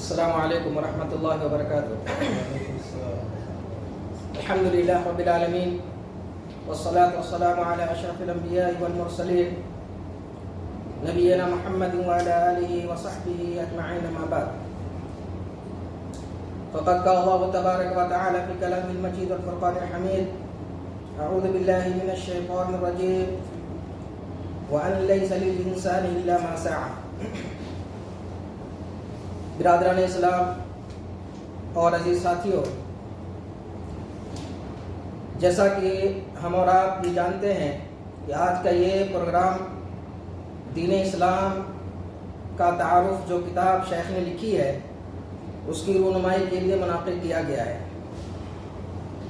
السلام علیکم ورحمۃ اللہ وبرکاتہ۔ الحمد للہ رب العالمین والصلاة والسلام علی اشرف الانبیاء والمرسلین نبینا محمد وعلی آلہ وصحبہ اجمعین، اما بعد، فقد قال اللہ تبارک وتعالی فی کلامہ المجید والفرقان الحمید: اعوذ باللہ من الشیطان الرجیم وَأَن لَيْسَ لِلْإِنسَانِ إِلَّا مَا سَعَى۔ برادران اسلام اور عزیز ساتھیوں، جیسا کہ ہم اور آپ بھی جانتے ہیں کہ آج کا یہ پروگرام دین اسلام کا تعارف جو کتاب شیخ نے لکھی ہے اس کی رونمائی کے لیے منعقد کیا گیا ہے۔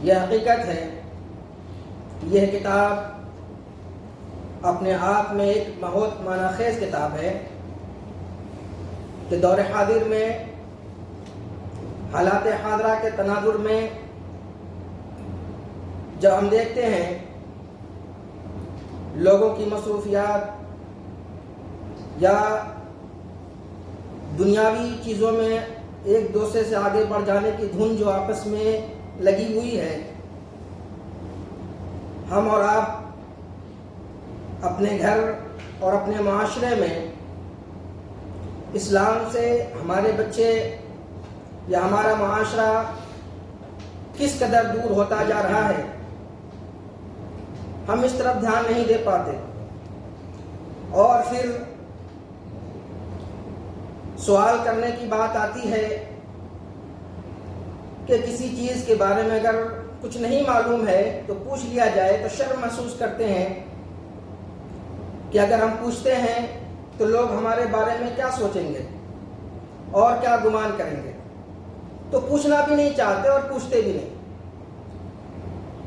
یہ حقیقت ہے کہ یہ کتاب اپنے آپ میں ایک بہت معنی خیز کتاب ہے کہ دور حاضر میں، حالات حاضرہ کے تناظر میں جب ہم دیکھتے ہیں لوگوں کی مصروفیات یا دنیاوی چیزوں میں ایک دوسرے سے آگے بڑھ جانے کی دھن جو آپس میں لگی ہوئی ہے، ہم اور آپ اپنے گھر اور اپنے معاشرے میں اسلام سے ہمارے بچے یا ہمارا معاشرہ کس قدر دور ہوتا جا رہا ہے، ہم اس طرف دھیان نہیں دے پاتے، اور پھر سوال کرنے کی بات آتی ہے کہ کسی چیز کے بارے میں اگر کچھ نہیں معلوم ہے تو پوچھ لیا جائے تو شرم محسوس کرتے ہیں کہ اگر ہم پوچھتے ہیں تو لوگ ہمارے بارے میں کیا سوچیں گے اور کیا گمان کریں گے، تو پوچھنا بھی نہیں چاہتے اور پوچھتے بھی نہیں۔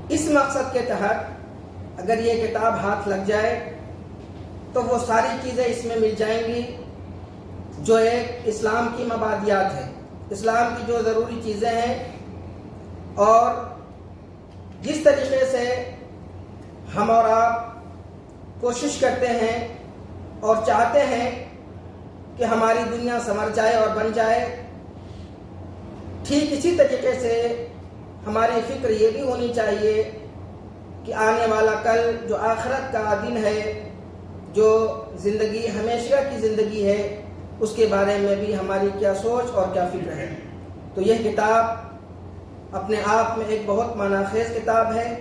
اس مقصد کے تحت اگر یہ کتاب ہاتھ لگ جائے تو وہ ساری چیزیں اس میں مل جائیں گی جو ایک اسلام کی مبادیات ہے، اسلام کی جو ضروری چیزیں ہیں، اور جس طریقے سے ہم اور آپ کوشش کرتے ہیں اور چاہتے ہیں کہ ہماری دنیا سنور جائے اور بن جائے، ٹھیک اسی طریقے سے ہماری فکر یہ بھی ہونی چاہیے کہ آنے والا کل جو آخرت کا دن ہے، جو زندگی ہمیشہ کی زندگی ہے، اس کے بارے میں بھی ہماری کیا سوچ اور کیا فکر ہے۔ تو یہ کتاب اپنے آپ میں ایک بہت معنی خیز کتاب ہے۔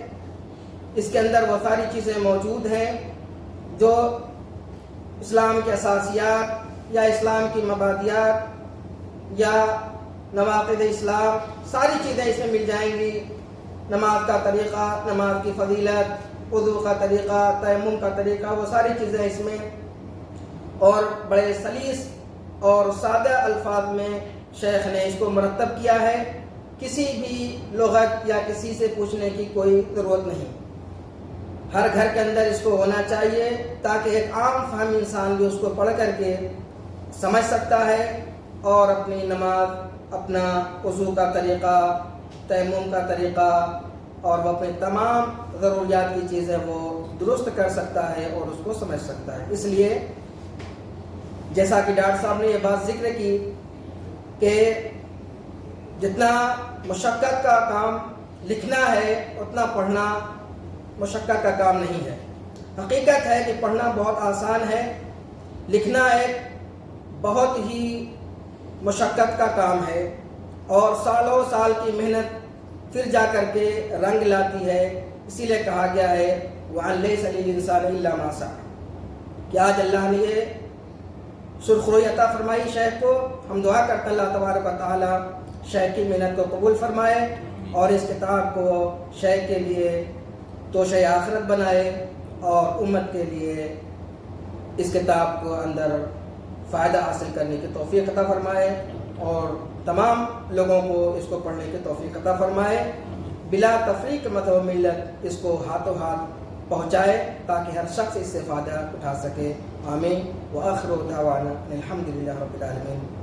اس کے اندر وہ ساری چیزیں موجود ہیں جو اسلام کے اساسیات یا اسلام کی مبادیات یا نواقض اسلام، ساری چیزیں اس میں مل جائیں گی۔ نماز کا طریقہ، نماز کی فضیلت، وضو کا طریقہ، تیمم کا طریقہ، وہ ساری چیزیں اس میں، اور بڑے سلیس اور سادہ الفاظ میں شیخ نے اس کو مرتب کیا ہے۔ کسی بھی لغت یا کسی سے پوچھنے کی کوئی ضرورت نہیں، ہر گھر کے اندر اس کو ہونا چاہیے تاکہ ایک عام فہم انسان بھی اس کو پڑھ کر کے سمجھ سکتا ہے اور اپنی نماز، اپنا وضو کا طریقہ، تیمم کا طریقہ اور وہ اپنے تمام ضروریات کی چیزیں وہ درست کر سکتا ہے اور اس کو سمجھ سکتا ہے۔ اس لیے جیسا کہ ڈاکٹر صاحب نے یہ بات ذکر کی کہ جتنا مشقت کا کام لکھنا ہے اتنا پڑھنا مشقت کا کام نہیں ہے۔ حقیقت ہے کہ پڑھنا بہت آسان ہے، لکھنا ایک بہت ہی مشقت کا کام ہے، اور سالوں سال کی محنت پھر جا کر کے رنگ لاتی ہے۔ اسی لیے کہا گیا ہے وَأَن لَيْسَ لِلْإِنسَانِ إِلَّا مَا سَعَى، کہ آج اللہ نے یہ سرخروئی عطا فرمائی شیخ کو۔ ہم دعا کرتے ہیں اللہ تبارک و تعالی شیخ کی محنت کو قبول فرمائے اور اس کتاب کو شیخ کے لیے توشہ آخرت بنائے، اور امت کے لیے اس کتاب کو اندر فائدہ حاصل کرنے کی توفیق عطا فرمائے، اور تمام لوگوں کو اس کو پڑھنے کی توفیق عطا فرمائے، بلا تفریق مذہب و ملت اس کو ہاتھوں ہاتھ پہنچائے تاکہ ہر شخص اس سے فائدہ اٹھا سکے۔ آمین۔ وآخر دعوانا الحمد للہ رب العالمین۔